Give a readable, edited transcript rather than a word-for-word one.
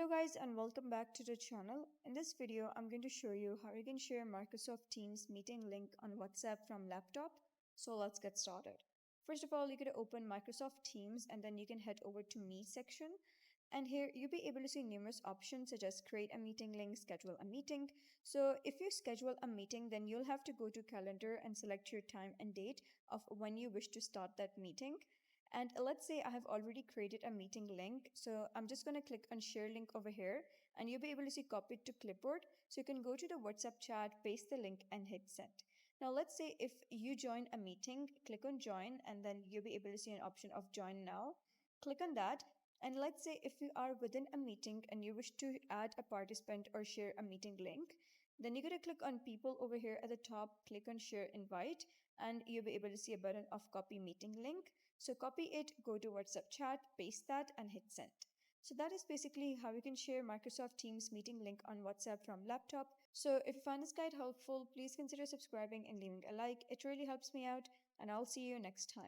Hello guys and welcome back to the channel. In this video, I'm going to show you how you can share Microsoft Teams meeting link on WhatsApp from laptop. So let's get started. First of all, you can open Microsoft Teams and then you can head over to Meet section. And here you'll be able to see numerous options such as create a meeting link, schedule a meeting. So if you schedule a meeting, then you'll have to go to calendar and select your time and date of when you wish to start that meeting. And let's say I have already created a meeting link. So I'm just going to click on share link over here and you'll be able to see copy it to clipboard. So you can go to the WhatsApp chat, paste the link and hit send. Now let's say if you join a meeting, click on join and then you'll be able to see an option of join now. Click on that. And let's say if you are within a meeting and you wish to add a participant or share a meeting link, then you're going to click on people over here at the top, click on share invite, and you'll be able to see a button of copy meeting link. So copy it, go to WhatsApp chat, paste that and hit send. So that is basically how you can share Microsoft Teams meeting link on WhatsApp from laptop. So if you find this guide helpful, please consider subscribing and leaving a like. It really helps me out and I'll see you next time.